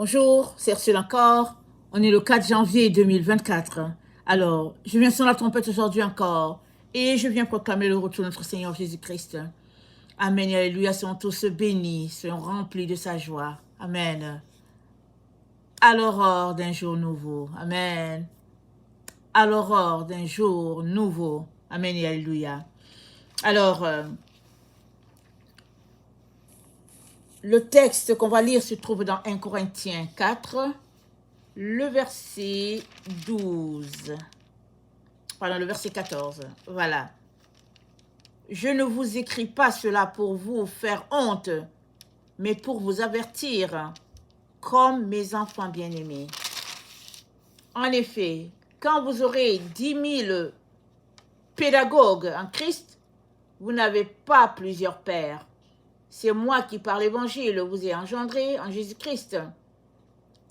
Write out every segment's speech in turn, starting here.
Bonjour, c'est Ursule encore. On est le 4 janvier 2024. Alors, je viens sonner la trompette aujourd'hui encore et je viens proclamer le retour de notre Seigneur Jésus-Christ. Amen et alléluia, soyons tous bénis, soyons remplis de sa joie. Amen. À l'aurore d'un jour nouveau. Amen. À l'aurore d'un jour nouveau. Amen et alléluia. Alors, le texte qu'on va lire se trouve dans 1 Corinthiens 4, le verset 12. Pardon, le verset 14. Voilà. Je ne vous écris pas cela pour vous faire honte, mais pour vous avertir, comme mes enfants bien-aimés. En effet, quand vous aurez 10 000 pédagogues en Christ, vous n'avez pas plusieurs pères. C'est moi qui, par l'Évangile, vous ai engendré en Jésus-Christ.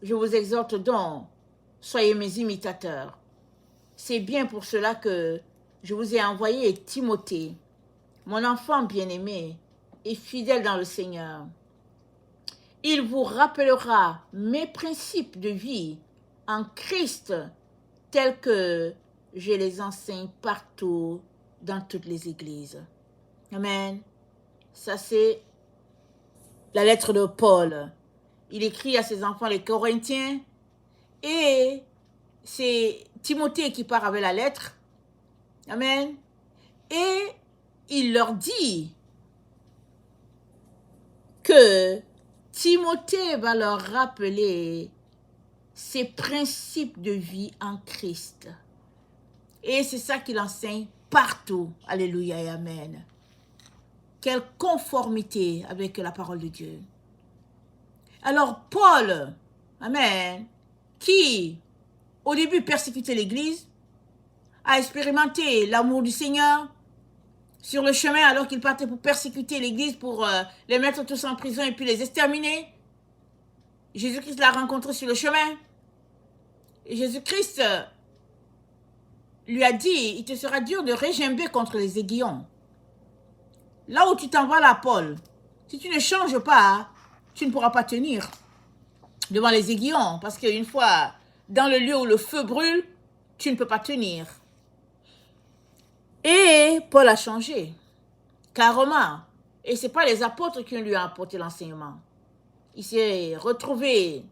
Je vous exhorte donc, soyez mes imitateurs. C'est bien pour cela que je vous ai envoyé Timothée, mon enfant bien-aimé et fidèle dans le Seigneur. Il vous rappellera mes principes de vie en Christ tels que je les enseigne partout dans toutes les églises. Amen. Ça, c'est la lettre de Paul. Il écrit à ses enfants, les Corinthiens, et c'est Timothée qui part avec la lettre. Amen. Et il leur dit que Timothée va leur rappeler ses principes de vie en Christ. Et c'est ça qu'il enseigne partout. Alléluia et amen. Quelle conformité avec la parole de Dieu. Alors Paul, amen, qui au début persécutait l'Église, a expérimenté l'amour du Seigneur sur le chemin alors qu'il partait pour persécuter l'Église, pour les mettre tous en prison et puis les exterminer. Jésus-Christ l'a rencontré sur le chemin. Et Jésus-Christ lui a dit, il te sera dur de régimber contre les aiguillons. Là où tu t'en vas là, Paul, si tu ne changes pas, tu ne pourras pas tenir devant les aiguillons. Parce qu'une fois dans le lieu où le feu brûle, tu ne peux pas tenir. Et Paul a changé, carrément. Et ce n'est pas les apôtres qui lui ont apporté l'enseignement. Il s'est retrouvé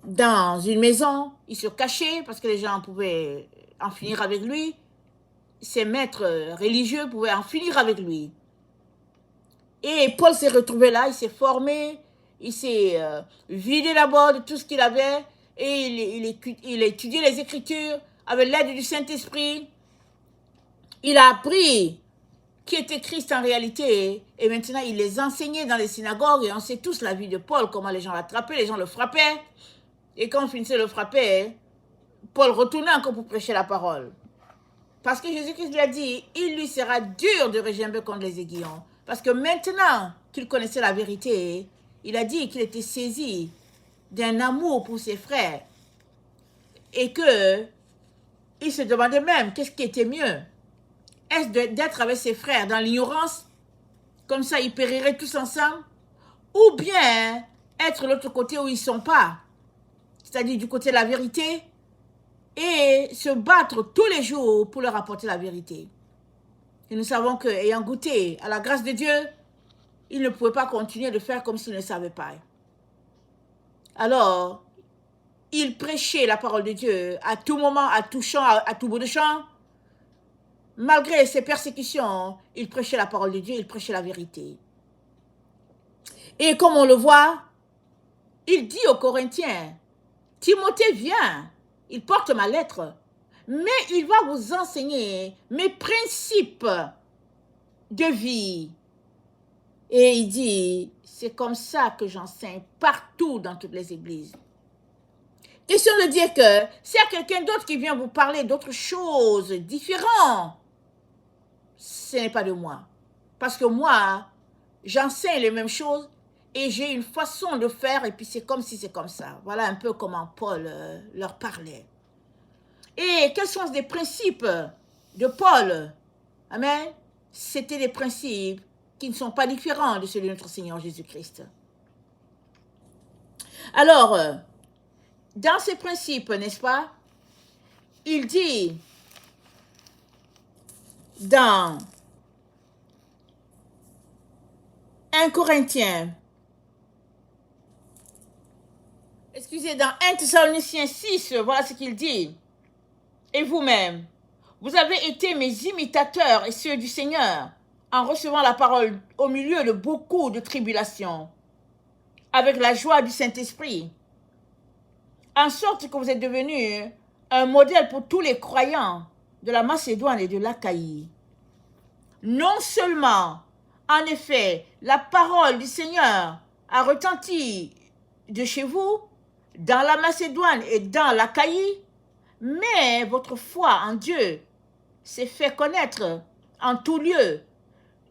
dans une maison, il se cachait parce que les gens pouvaient en finir avec lui. Ses maîtres religieux pouvaient en finir avec lui. Et Paul s'est retrouvé là, il s'est formé, il s'est vidé d'abord de tout ce qu'il avait et il a étudié les Écritures avec l'aide du Saint-Esprit. Il a appris qui était Christ en réalité et maintenant il les enseignait dans les synagogues et on sait tous la vie de Paul, comment les gens l'attrapaient, les gens le frappaient. Et quand on finissait de le frapper, Paul retournait encore pour prêcher la parole. Parce que Jésus-Christ lui a dit, il lui sera dur de régimber contre les aiguillons. Parce que maintenant qu'il connaissait la vérité, il a dit qu'il était saisi d'un amour pour ses frères. Et que il se demandait même qu'est-ce qui était mieux. Est-ce d'être avec ses frères dans l'ignorance, comme ça ils périraient tous ensemble, ou bien être de l'autre côté où ils ne sont pas, c'est-à-dire du côté de la vérité, et se battre tous les jours pour leur apporter la vérité. Et nous savons qu'ayant goûté à la grâce de Dieu, il ne pouvait pas continuer de faire comme s'il ne savait pas. Alors, il prêchait la parole de Dieu à tout moment, à tout champ, à tout bout de champ. Malgré ses persécutions, il prêchait la parole de Dieu, il prêchait la vérité. Et comme on le voit, il dit aux Corinthiens, Timothée vient, il porte ma lettre, mais il va vous enseigner mes principes de vie. Et il dit, c'est comme ça que j'enseigne partout dans toutes les églises. Question de dire que s'il y a quelqu'un d'autre qui vient vous parler d'autres choses différentes, ce n'est pas de moi. Parce que moi, j'enseigne les mêmes choses et j'ai une façon de faire et puis c'est comme si c'est comme ça. Voilà un peu comment Paul leur parlait. Et quels sont les principes de Paul? Amen. C'était des principes qui ne sont pas différents de ceux de notre Seigneur Jésus-Christ. Alors, dans ces principes, n'est-ce pas, il dit dans 1 Corinthiens, excusez, dans 1 Thessaloniciens 6, voilà ce qu'il dit. Et vous-même, vous avez été mes imitateurs et ceux du Seigneur, en recevant la parole au milieu de beaucoup de tribulations, avec la joie du Saint-Esprit, en sorte que vous êtes devenus un modèle pour tous les croyants de la Macédoine et de l'Achaïe. Non seulement, en effet, la parole du Seigneur a retenti de chez vous, dans la Macédoine et dans l'Achaïe, mais votre foi en Dieu s'est fait connaître en tout lieu,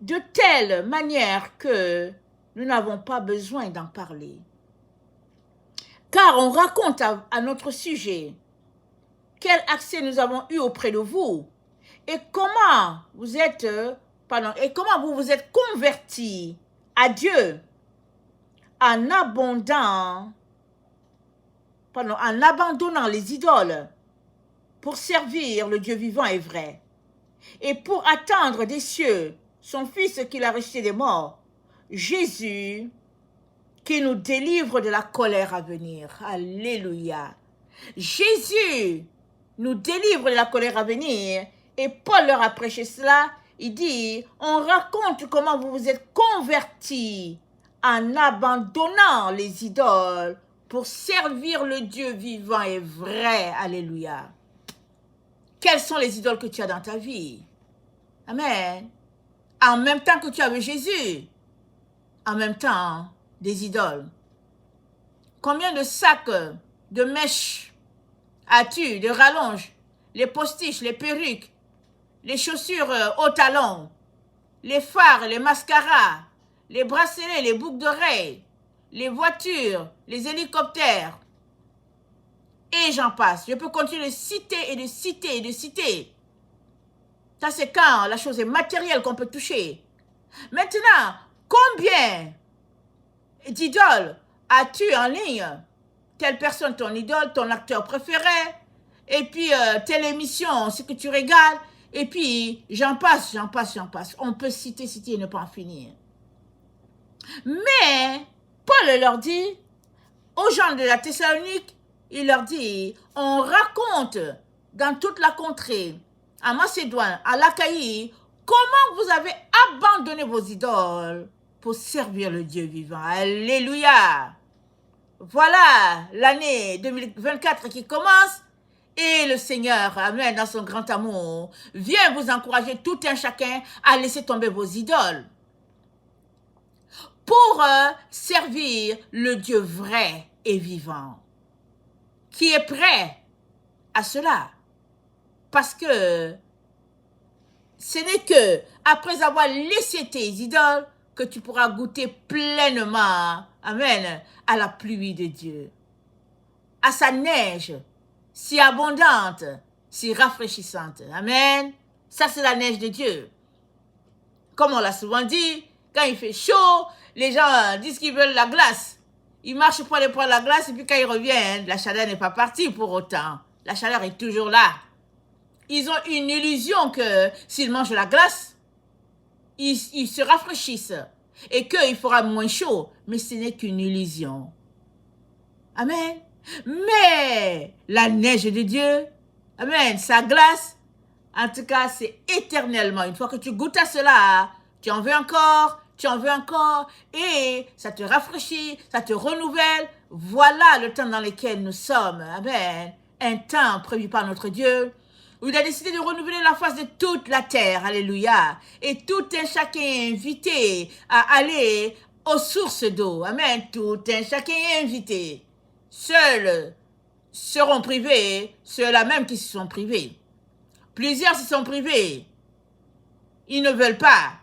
de telle manière que nous n'avons pas besoin d'en parler. Car on raconte à notre sujet quel accès nous avons eu auprès de vous et comment vous êtes, comment vous vous êtes convertis à Dieu en abandonnant les idoles pour servir le Dieu vivant et vrai et pour attendre des cieux son Fils qu'il a ressuscité des morts, Jésus, qui nous délivre de la colère à venir. Alléluia. Jésus nous délivre de la colère à venir. Et Paul leur a prêché cela. Il dit, on raconte comment vous vous êtes convertis en abandonnant les idoles pour servir le Dieu vivant et vrai. Alléluia. Quelles sont les idoles que tu as dans ta vie? Amen. En même temps que tu avais Jésus, en même temps, des idoles. Combien de sacs de mèches as-tu, de rallonges, les postiches, les perruques, les chaussures aux talons, les fards, les mascaras, les bracelets, les boucles d'oreilles, les voitures, les hélicoptères, et j'en passe. Je peux continuer de citer et de citer et de citer. Ça, c'est quand la chose est matérielle qu'on peut toucher. Maintenant, combien d'idoles as-tu en ligne? Telle personne, ton idole, ton acteur préféré, et puis telle émission, ce que tu regardes, et puis j'en passe. On peut citer et ne pas en finir. Mais Paul leur dit, aux gens de la Thessalonique, il leur dit, on raconte dans toute la contrée, à Macédoine, à l'Achaïe, comment vous avez abandonné vos idoles pour servir le Dieu vivant. Alléluia. Voilà l'année 2024 qui commence et le Seigneur, amen, dans son grand amour, vient vous encourager tout un chacun à laisser tomber vos idoles pour servir le Dieu vrai et vivant qui est prêt à cela. Parce que ce n'est que après avoir laissé tes idoles que tu pourras goûter pleinement, amen, à la pluie de Dieu, à sa neige si abondante, si rafraîchissante. Amen. Ça, c'est la neige de Dieu. Comme on l'a souvent dit, quand il fait chaud, les gens disent qu'ils veulent la glace. Ils marchent pour aller prendre la glace et puis quand ils reviennent, la chaleur n'est pas partie pour autant. La chaleur est toujours là. Ils ont une illusion que s'ils mangent la glace, ils se rafraîchissent et qu'il fera moins chaud. Mais ce n'est qu'une illusion. Amen. Mais la neige de Dieu, amen, sa glace, en tout cas, c'est éternellement. Une fois que tu goûtes à cela, tu en veux encore, et ça te rafraîchit, ça te renouvelle. Voilà le temps dans lequel nous sommes. Amen. Un temps prévu par notre Dieu, où il a décidé de renouveler la face de toute la terre. Alléluia. Et tout un chacun est invité à aller aux sources d'eau. Amen. Tout un chacun est invité. Seuls seront privés, ceux-là même qui se sont privés. Plusieurs se sont privés. Ils ne veulent pas.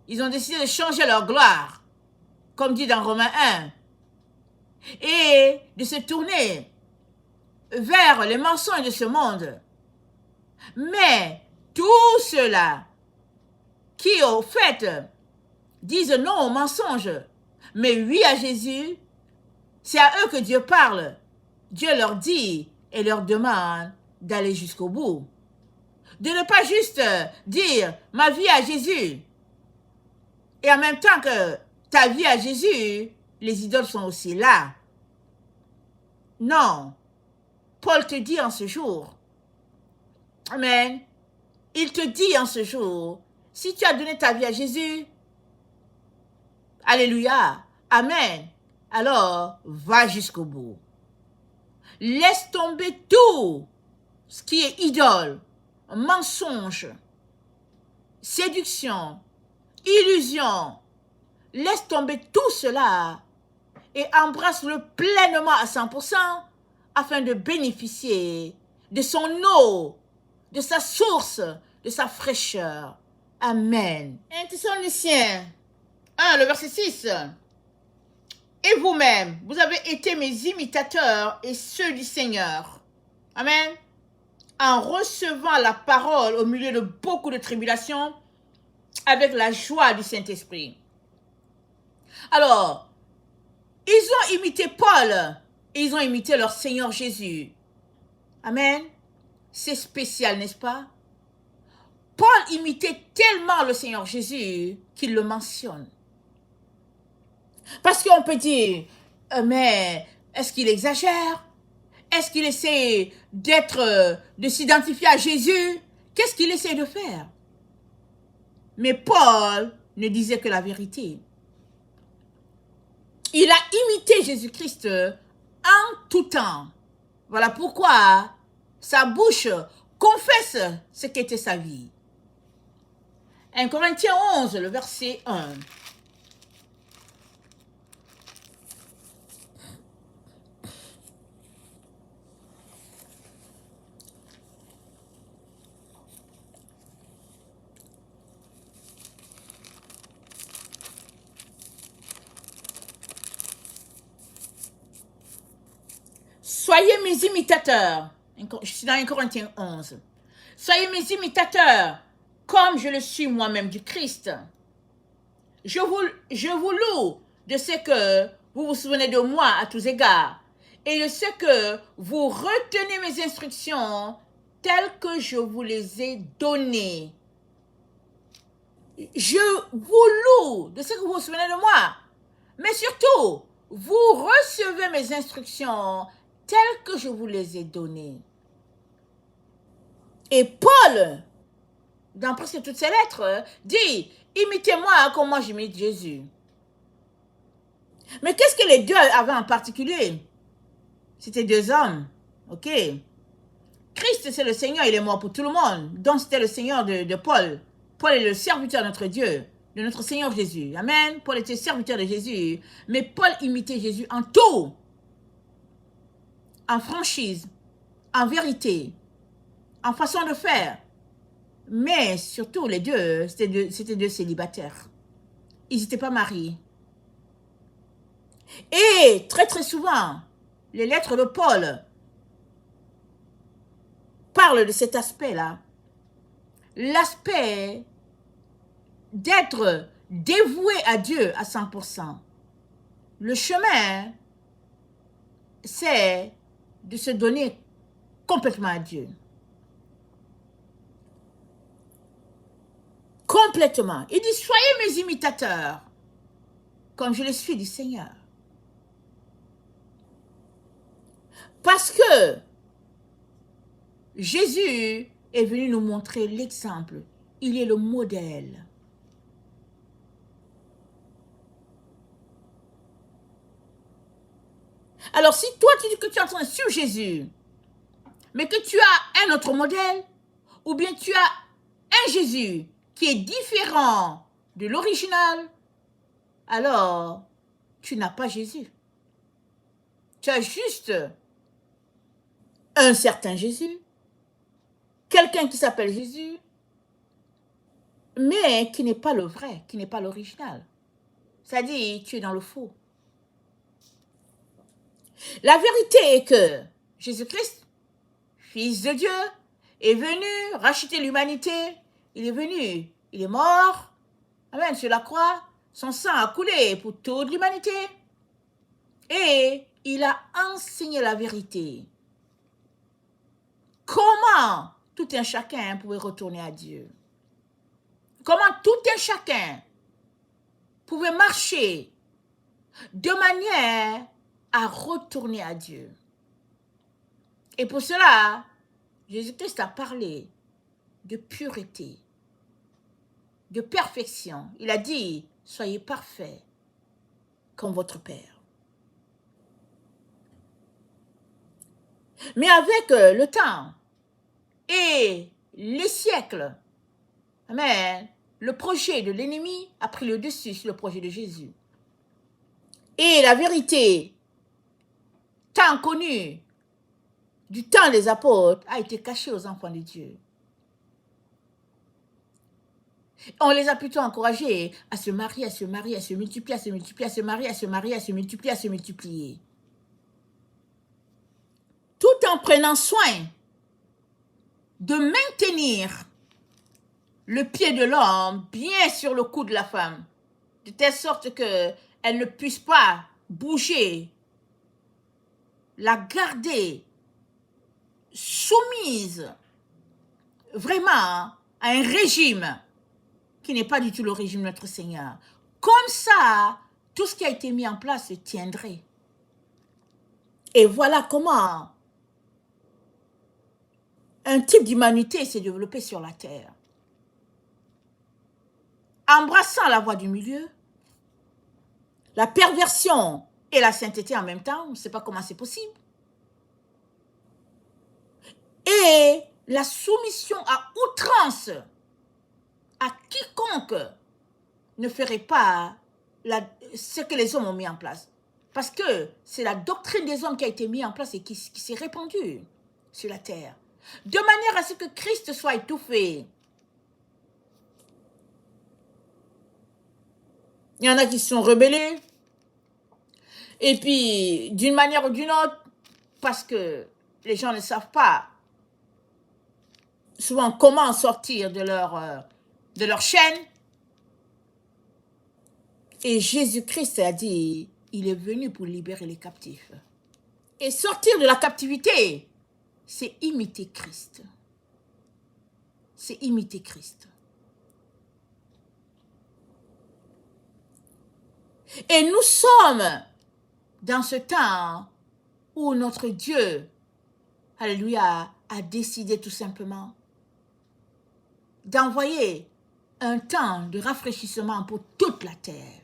Ils ont décidé de changer leur gloire, comme dit dans Romains 1, et de se tourner vers les mensonges de ce monde. Mais tous ceux-là qui, au fait, disent non aux mensonges, mais oui à Jésus, C'est à eux que Dieu parle. Dieu leur dit et leur demande d'aller jusqu'au bout. De ne pas juste dire ma vie à Jésus. Et en même temps que ta vie à Jésus, les idoles sont aussi là. Non. Paul te dit en ce jour, amen, il te dit en ce jour, si tu as donné ta vie à Jésus, alléluia, amen, alors va jusqu'au bout. Laisse tomber tout ce qui est idole, mensonge, séduction, illusion. Laisse tomber tout cela et embrasse-le pleinement à 100% afin de bénéficier de son eau, de sa source, de sa fraîcheur. Amen. 1 Thessaloniciens 1, le verset 6. Et vous-même, vous avez été mes imitateurs et ceux du Seigneur. Amen. En recevant la parole au milieu de beaucoup de tribulations, avec la joie du Saint-Esprit. Alors, ils ont imité Paul et ils ont imité leur Seigneur Jésus. Amen. C'est spécial, n'est-ce pas? Paul imitait tellement le Seigneur Jésus qu'il le mentionne. Parce qu'on peut dire, mais est-ce qu'il exagère? Est-ce qu'il essaie de s'identifier à Jésus? Qu'est-ce qu'il essaie de faire? Mais Paul ne disait que la vérité. Il a imité Jésus-Christ en tout temps. Voilà pourquoi sa bouche confesse ce qu'était sa vie. 1 Corinthiens 11, le verset 1. Soyez mes imitateurs. Je suis dans 1 Corinthiens 11. Soyez mes imitateurs, comme je le suis moi-même du Christ. Je vous loue de ce que vous vous souvenez de moi à tous égards et de ce que vous retenez mes instructions telles que je vous les ai données. Je vous loue de ce que vous vous souvenez de moi, mais surtout, vous recevez mes instructions telles que je vous les ai données. Et Paul, dans presque toutes ses lettres, dit, imitez-moi comme moi j'imite Jésus. Mais qu'est-ce que les deux avaient en particulier? C'était deux hommes, ok? Christ, c'est le Seigneur, il est mort pour tout le monde. Donc, c'était le Seigneur de Paul. Paul est le serviteur de notre Dieu, de notre Seigneur Jésus. Amen. Paul était serviteur de Jésus. Mais Paul imitait Jésus en tout. En franchise, en vérité, en façon de faire. Mais surtout, les deux, c'était deux célibataires. Ils n'étaient pas mariés. Et très très souvent, les lettres de Paul parlent de cet aspect-là. L'aspect d'être dévoué à Dieu à 100%. Le chemin, c'est de se donner complètement à Dieu. Complètement. Il dit, soyez mes imitateurs, comme je le suis du Seigneur. Parce que Jésus est venu nous montrer l'exemple. Il est le modèle. Alors, si toi, tu dis que tu es en train de suivre Jésus, mais que tu as un autre modèle, ou bien tu as un Jésus qui est différent de l'original, alors tu n'as pas Jésus. Tu as juste un certain Jésus, quelqu'un qui s'appelle Jésus, mais qui n'est pas le vrai, qui n'est pas l'original. C'est-à-dire, tu es dans le faux. La vérité est que Jésus-Christ, Fils de Dieu, est venu racheter l'humanité. Il est venu, il est mort, amen, sur la croix, son sang a coulé pour toute l'humanité. Et il a enseigné la vérité. Comment tout un chacun pouvait retourner à Dieu. Comment tout un chacun pouvait marcher de manière à retourner à Dieu. Et pour cela, Jésus-Christ a parlé de pureté, de perfection. Il a dit, soyez parfaits comme votre Père. Mais avec le temps et les siècles, amen, le projet de l'ennemi a pris le dessus sur le projet de Jésus. Et la vérité, tant connue du temps des apôtres, a été cachée aux enfants de Dieu. On les a plutôt encouragés à se marier, à se marier, à se multiplier, à se multiplier, à se marier, à se marier, à se multiplier, à se multiplier. Tout en prenant soin de maintenir le pied de l'homme bien sur le cou de la femme, de telle sorte qu'elle ne puisse pas bouger, la garder soumise vraiment à un régime qui n'est pas du tout le régime de notre Seigneur. Comme ça, tout ce qui a été mis en place se tiendrait. Et voilà comment un type d'humanité s'est développé sur la terre. Embrassant la voie du milieu, la perversion et la sainteté en même temps, on ne sait pas comment c'est possible. Et la soumission à outrance à quiconque ne ferait pas ce que les hommes ont mis en place. Parce que c'est la doctrine des hommes qui a été mise en place et qui s'est répandue sur la terre. De manière à ce que Christ soit étouffé. Il y en a qui se sont rebellés. Et puis, d'une manière ou d'une autre, parce que les gens ne savent pas souvent comment sortir de leur chaîne. Et Jésus-Christ a dit, il est venu pour libérer les captifs. Et sortir de la captivité, c'est imiter Christ. C'est imiter Christ. Et nous sommes dans ce temps où notre Dieu, alléluia, a décidé tout simplement d'envoyer un temps de rafraîchissement pour toute la terre.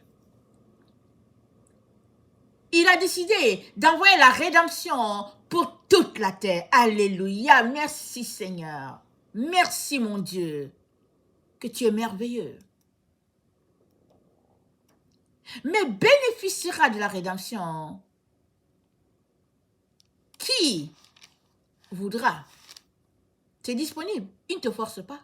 Il a décidé d'envoyer la rédemption pour toute la terre. Alléluia. Merci Seigneur. Merci mon Dieu, que tu es merveilleux. Mais bénéficiera de la rédemption qui voudra. C'est disponible. Il ne te force pas.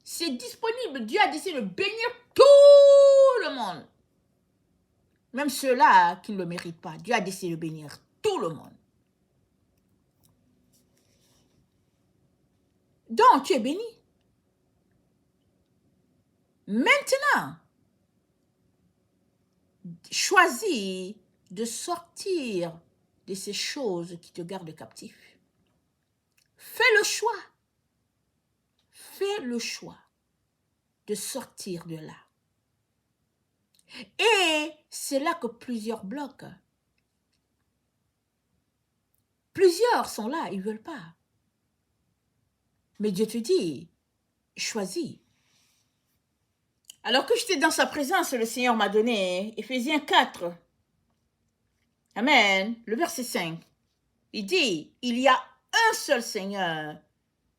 C'est disponible. Dieu a décidé de bénir tout le monde. Même ceux-là qui ne le méritent pas. Dieu a décidé de bénir tout le monde. Donc, tu es béni. Maintenant, choisis de sortir de ces choses qui te gardent captif. Fais le choix. Fais le choix de sortir de là. Et c'est là que plusieurs bloquent. Plusieurs sont là, ils ne veulent pas. Mais Dieu te dit, choisis. Alors que j'étais dans sa présence, le Seigneur m'a donné Éphésiens 4. Amen. Le verset 5. Il dit, il y a un seul Seigneur,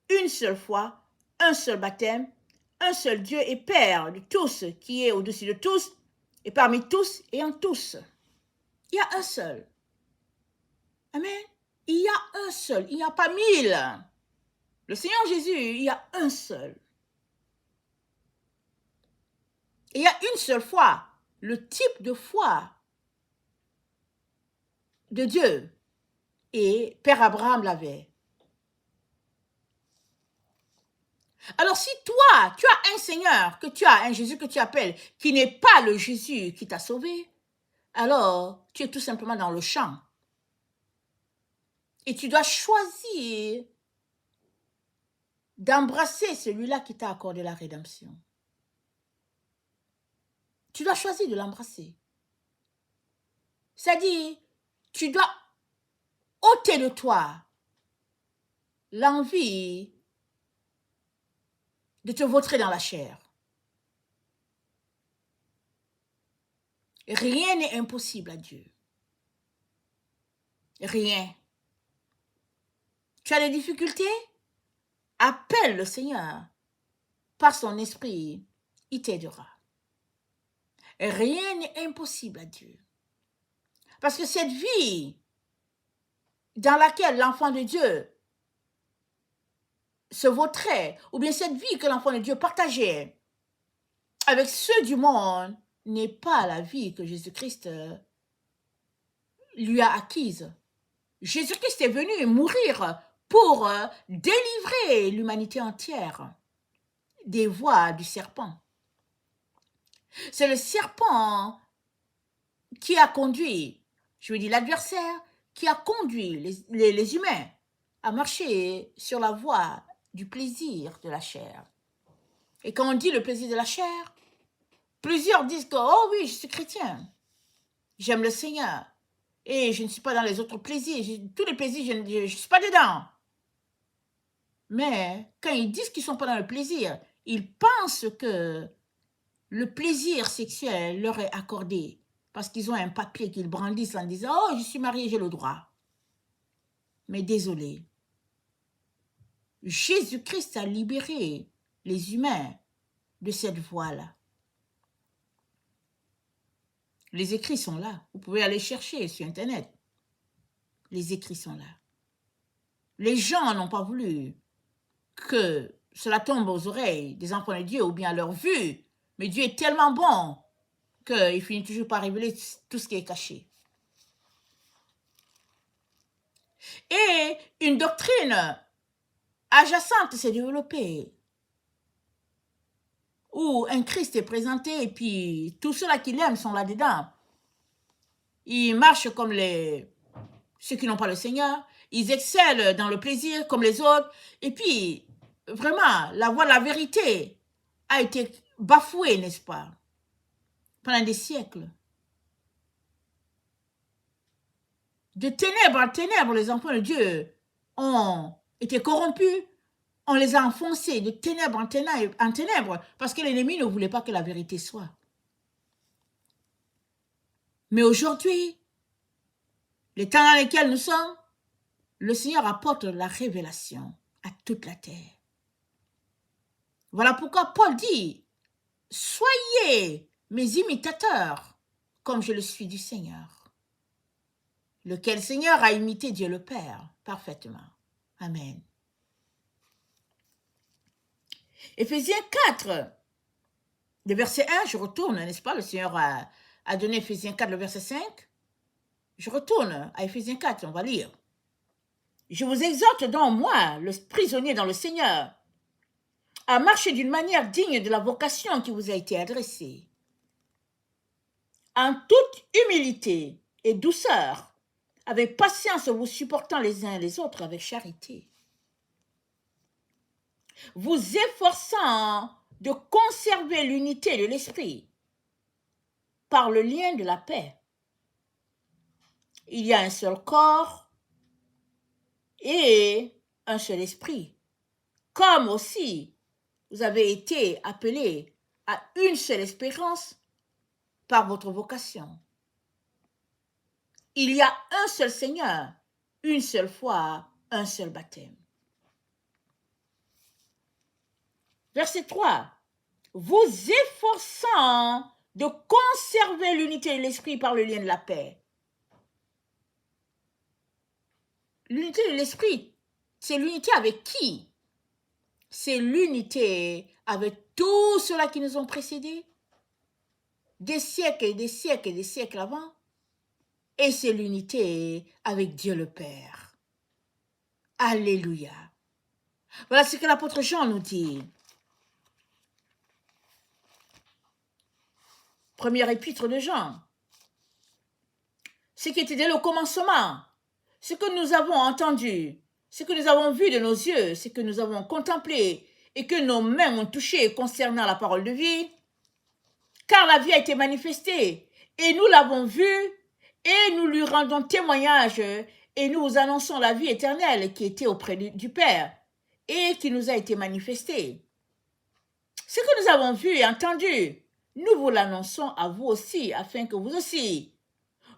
une seule foi, un seul baptême, un seul Dieu et Père de tous, qui est au-dessus de tous, et parmi tous et en tous. Il y a un seul. Amen. Il y a un seul. Il n'y a pas 1000. Le Seigneur Jésus, il y a un seul. Et il y a une seule foi. Le type de foi de Dieu. Et Père Abraham l'avait. Alors si toi, tu as un Seigneur, que tu as un Jésus que tu appelles, qui n'est pas le Jésus qui t'a sauvé, alors tu es tout simplement dans le champ. Et tu dois choisir d'embrasser celui-là qui t'a accordé la rédemption. Tu dois choisir de l'embrasser. C'est-à-dire, tu dois ôter de toi l'envie de te vautrer dans la chair. Rien n'est impossible à Dieu. Rien. Tu as des difficultés? Appelle le Seigneur. Par son esprit, il t'aidera. Rien n'est impossible à Dieu. Parce que cette vie dans laquelle l'enfant de Dieu se vautrait, ou bien cette vie que l'enfant de Dieu partageait avec ceux du monde, n'est pas la vie que Jésus-Christ lui a acquise. Jésus-Christ est venu mourir pour délivrer l'humanité entière des voies du serpent. C'est le serpent qui a conduit, je veux dire l'adversaire, qui a conduit les humains à marcher sur la voie du plaisir de la chair. Et quand on dit le plaisir de la chair, plusieurs disent que, oh oui, je suis chrétien, j'aime le Seigneur, et je ne suis pas dans les autres plaisirs, tous les plaisirs, je ne suis pas dedans. Mais quand ils disent qu'ils ne sont pas dans le plaisir, ils pensent que le plaisir sexuel leur est accordé parce qu'ils ont un papier qu'ils brandissent en disant « Oh, je suis marié, j'ai le droit. » Mais désolé, Jésus-Christ a libéré les humains de cette voie-là. Les écrits sont là. Vous pouvez aller chercher sur Internet. Les écrits sont là. Les gens n'ont pas voulu que cela tombe aux oreilles des enfants de Dieu ou bien à leur vue. Mais Dieu est tellement bon qu'il finit toujours par révéler tout ce qui est caché. Et une doctrine adjacente s'est développée, où un Christ est présenté et puis tous ceux-là qui l'aiment sont là-dedans. Ils marchent comme ceux qui n'ont pas le Seigneur. Ils excellent dans le plaisir comme les autres. Et puis, vraiment, la voie de la vérité a été bafouée, n'est-ce pas, pendant des siècles. De ténèbres en ténèbres, les enfants de Dieu ont été corrompus. On les a enfoncés de ténèbres en ténèbres parce que l'ennemi ne voulait pas que la vérité soit. Mais aujourd'hui, les temps dans lesquels nous sommes, le Seigneur apporte la révélation à toute la terre. Voilà pourquoi Paul dit, soyez mes imitateurs comme je le suis du Seigneur. Lequel Seigneur a imité Dieu le Père parfaitement. Amen. Éphésiens 4, le verset 1, je retourne, n'est-ce pas? Le Seigneur a donné Éphésiens 4, le verset 5. Je retourne à Éphésiens 4, on va lire. Je vous exhorte donc, moi, le prisonnier dans le Seigneur, à marcher d'une manière digne de la vocation qui vous a été adressée, en toute humilité et douceur, avec patience vous supportant les uns les autres avec charité, vous efforçant de conserver l'unité de l'esprit par le lien de la paix. Il y a un seul corps et un seul esprit, comme aussi vous avez été appelés à une seule espérance par votre vocation. Il y a un seul Seigneur, une seule foi, un seul baptême. Verset 3. Vous efforçant de conserver l'unité de l'esprit par le lien de la paix. L'unité de l'esprit, c'est l'unité avec qui? C'est l'unité avec tous ceux-là qui nous ont précédés, des siècles et des siècles et des siècles avant. Et c'est l'unité avec Dieu le Père. Alléluia. Voilà ce que l'apôtre Jean nous dit. Première épître de Jean, ce qui était dès le commencement, ce que nous avons entendu, ce que nous avons vu de nos yeux, ce que nous avons contemplé et que nos mains ont touché concernant la parole de vie, car la vie a été manifestée et nous l'avons vue et nous lui rendons témoignage et nous vous annonçons la vie éternelle qui était auprès du Père et qui nous a été manifestée. Ce que nous avons vu et entendu, nous vous l'annonçons à vous aussi, afin que vous aussi,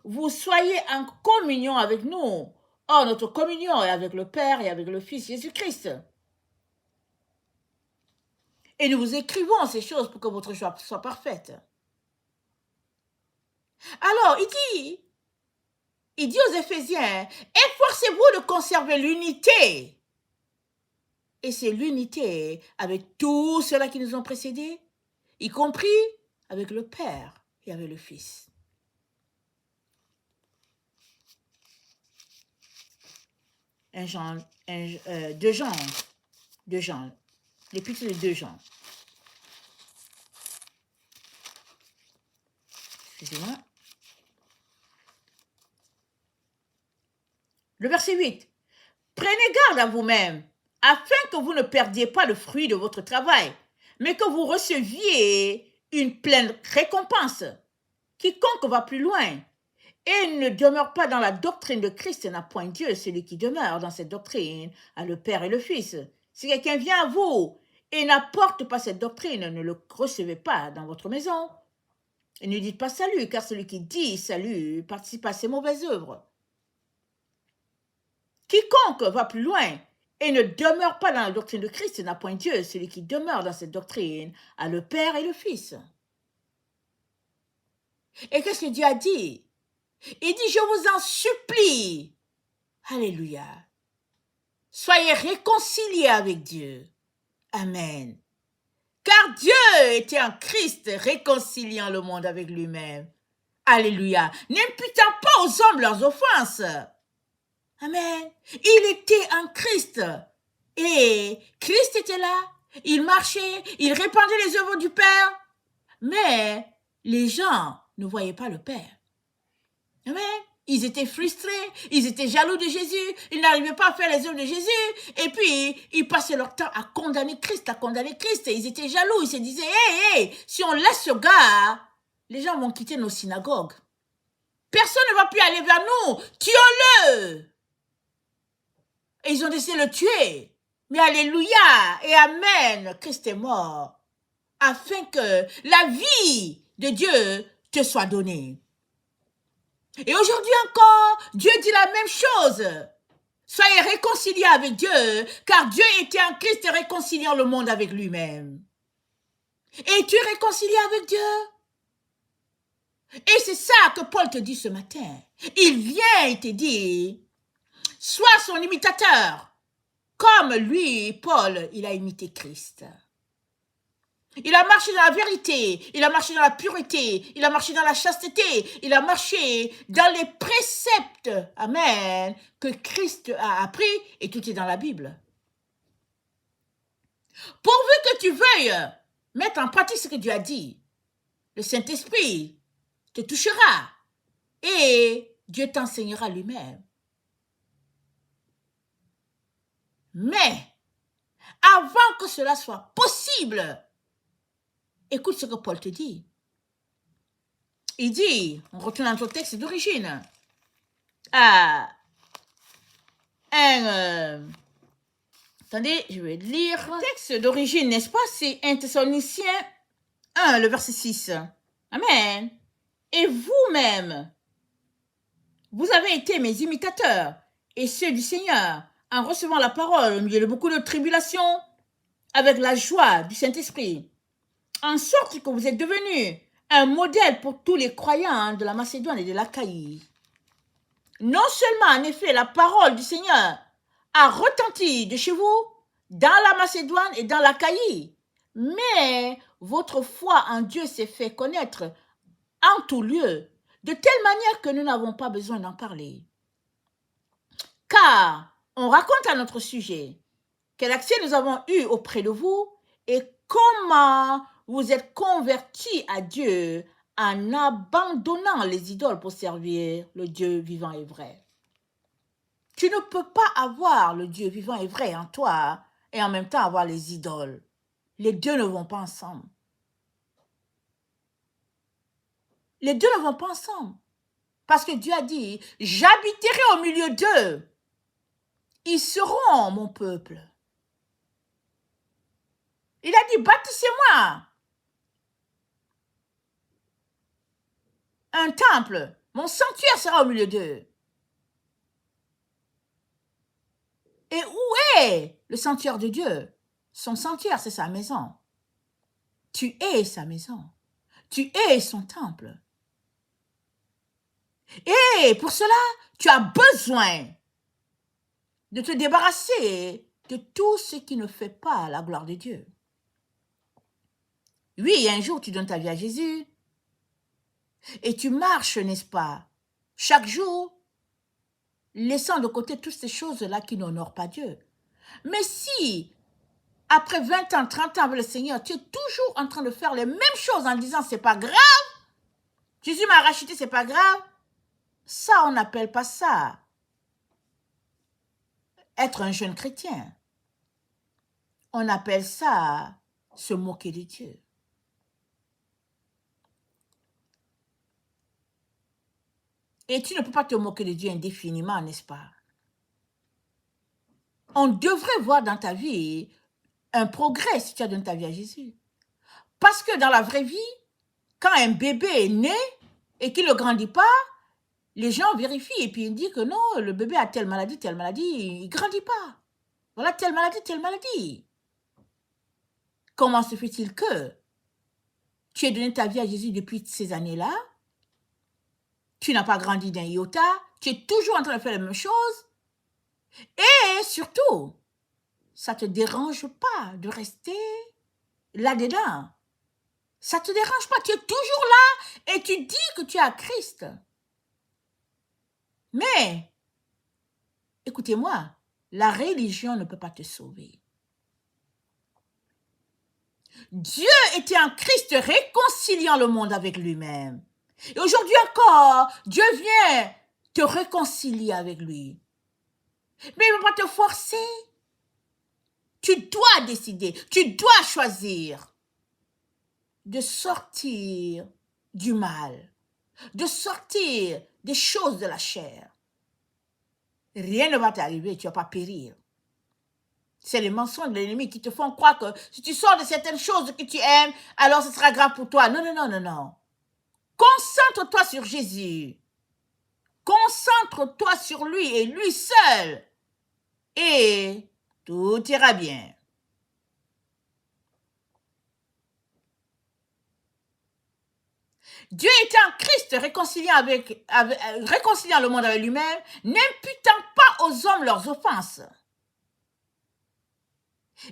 vous soyez en communion avec nous. Or, notre communion est avec le Père et avec le Fils Jésus-Christ. Et nous vous écrivons ces choses pour que votre joie soit parfaite. Alors, il dit aux Éphésiens, efforcez-vous de conserver l'unité. Et c'est l'unité avec tous ceux-là qui nous ont précédés, y compris avec le Père et avec le Fils. Deux Jean, l'épître de 2 Jean. Excusez-moi. Le verset 8. Prenez garde à vous-même, afin que vous ne perdiez pas le fruit de votre travail, mais que vous receviez une pleine récompense. Quiconque va plus loin et ne demeure pas dans la doctrine de Christ n'a point Dieu. Celui qui demeure dans cette doctrine a le Père et le Fils. Si quelqu'un vient à vous et n'apporte pas cette doctrine, ne le recevez pas dans votre maison. Et ne dites pas salut, car celui qui dit salut participe à ses mauvaises œuvres. Quiconque va plus loin et ne demeure pas dans la doctrine de Christ n'a point Dieu. Celui qui demeure dans cette doctrine a le Père et le Fils. Et qu'est-ce que Dieu a dit? Il dit, je vous en supplie, alléluia, soyez réconciliés avec Dieu. Amen. Car Dieu était en Christ réconciliant le monde avec lui-même. Alléluia. N'imputant pas aux hommes leurs offenses. Amen. Il était en Christ. Et Christ était là. Il marchait. Il répandait les œuvres du Père. Mais les gens ne voyaient pas le Père. Amen. Ils étaient frustrés, ils étaient jaloux de Jésus, ils n'arrivaient pas à faire les œuvres de Jésus, et puis ils passaient leur temps à condamner Christ, et ils étaient jaloux, ils se disaient, hey, si on laisse ce gars, les gens vont quitter nos synagogues. Personne ne va plus aller vers nous, tuons-le. Et ils ont décidé de le tuer. Mais alléluia et amen, Christ est mort, afin que la vie de Dieu te soit donnée. Et aujourd'hui encore, Dieu dit la même chose. Soyez réconciliés avec Dieu, car Dieu était en Christ réconciliant le monde avec lui-même. Et tu es réconcilié avec Dieu? Et c'est ça que Paul te dit ce matin. Il vient et te dit, sois son imitateur, comme lui, Paul, il a imité Christ. Il a marché dans la vérité, il a marché dans la pureté, il a marché dans la chasteté, il a marché dans les préceptes, amen, que Christ a appris, et tout est dans la Bible. Pourvu que tu veuilles mettre en pratique ce que Dieu a dit, le Saint-Esprit te touchera et Dieu t'enseignera lui-même. Mais, avant que cela soit possible, écoute ce que Paul te dit. Il dit, on retourne dans notre texte d'origine, attendez, je vais lire. Le texte d'origine, n'est-ce pas? C'est 1 Thessaloniciens 1, le verset 6. Amen. Et vous-même, vous avez été mes imitateurs et ceux du Seigneur en recevant la parole au milieu de beaucoup de tribulations avec la joie du Saint-Esprit, en sorte que vous êtes devenus un modèle pour tous les croyants de la Macédoine et de l'Achaïe. Non seulement, en effet, la parole du Seigneur a retenti de chez vous, dans la Macédoine et dans l'Achaïe, mais votre foi en Dieu s'est fait connaître en tout lieu, de telle manière que nous n'avons pas besoin d'en parler. Car on raconte à notre sujet quel accès nous avons eu auprès de vous et comment vous êtes convertis à Dieu en abandonnant les idoles pour servir le Dieu vivant et vrai. Tu ne peux pas avoir le Dieu vivant et vrai en toi et en même temps avoir les idoles. Les deux ne vont pas ensemble. Les deux ne vont pas ensemble. Parce que Dieu a dit, j'habiterai au milieu d'eux. Ils seront mon peuple. Il a dit, bâtissez-moi un temple. Mon sanctuaire sera au milieu d'eux. Et où est le sanctuaire de Dieu? Son sanctuaire, c'est sa maison. Tu es sa maison. Tu es son temple. Et pour cela, tu as besoin de te débarrasser de tout ce qui ne fait pas la gloire de Dieu. Oui, un jour, tu donnes ta vie à Jésus et tu marches, n'est-ce pas, chaque jour, laissant de côté toutes ces choses-là qui n'honorent pas Dieu. Mais si, après 20 ans, 30 ans avec le Seigneur, tu es toujours en train de faire les mêmes choses en disant, c'est pas grave, Jésus m'a racheté, c'est pas grave, ça, on n'appelle pas ça être un jeune chrétien. On appelle ça se moquer de Dieu. Et tu ne peux pas te moquer de Dieu indéfiniment, n'est-ce pas? On devrait voir dans ta vie un progrès si tu as donné ta vie à Jésus. Parce que dans la vraie vie, quand un bébé est né et qu'il ne grandit pas, les gens vérifient et puis ils disent que non, le bébé a telle maladie, il ne grandit pas. Voilà, telle maladie. Comment se fait-il que tu aies donné ta vie à Jésus depuis ces années-là? Tu n'as pas grandi d'un iota, tu es toujours en train de faire les mêmes choses. Et surtout, ça ne te dérange pas de rester là-dedans. Ça ne te dérange pas, tu es toujours là et tu dis que tu es à Christ. Mais, écoutez-moi, la religion ne peut pas te sauver. Dieu était en Christ réconciliant le monde avec lui-même. Et aujourd'hui encore, Dieu vient te réconcilier avec lui. Mais il ne va pas te forcer. Tu dois décider, tu dois choisir de sortir du mal, de sortir des choses de la chair. Rien ne va t'arriver, tu ne vas pas périr. C'est les mensonges de l'ennemi qui te font croire que si tu sors de certaines choses que tu aimes, alors ce sera grave pour toi. Non. Concentre-toi sur Jésus. Concentre-toi sur lui et lui seul. Et tout ira bien. Dieu était en Christ réconciliant le monde avec lui-même, n'imputant pas aux hommes leurs offenses.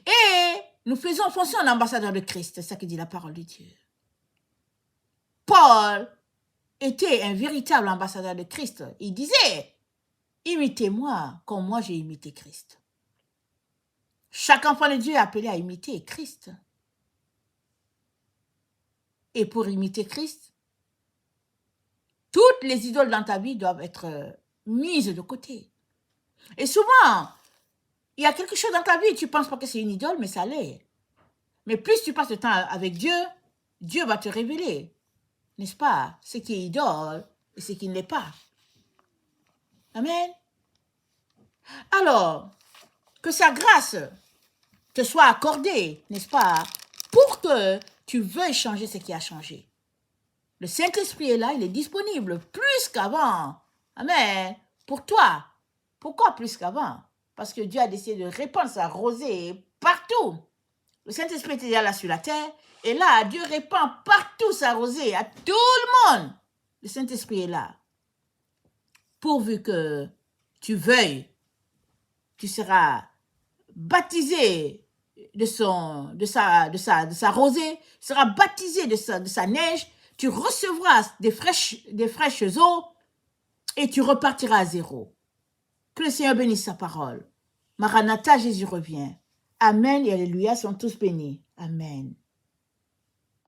Et nous faisons fonction en ambassadeur de Christ, c'est ça que dit la parole de Dieu. Paul était un véritable ambassadeur de Christ. Il disait, imitez-moi comme moi j'ai imité Christ. Chaque enfant de Dieu est appelé à imiter Christ. Et pour imiter Christ, toutes les idoles dans ta vie doivent être mises de côté. Et souvent, il y a quelque chose dans ta vie, tu ne penses pas que c'est une idole, mais ça l'est. Mais plus tu passes le temps avec Dieu, Dieu va te révéler, n'est-ce pas, ce qui est idole et ce qui ne l'est pas. Amen. Alors, que sa grâce te soit accordée, n'est-ce pas, pour que tu veuilles changer ce qui a changé. Le Saint-Esprit est là, il est disponible plus qu'avant. Amen. Pour toi. Pourquoi plus qu'avant? Parce que Dieu a décidé de répandre sa rosée partout. Le Saint-Esprit était déjà là sur la terre. Et là, Dieu répand partout sa rosée à tout le monde. Le Saint-Esprit est là. Pourvu que tu veuilles, tu seras baptisé de sa rosée, tu seras baptisé de sa neige, tu recevras des fraîches eaux et tu repartiras à zéro. Que le Seigneur bénisse sa parole. Maranatha, Jésus revient. Amen et alléluia sont tous bénis. Amen.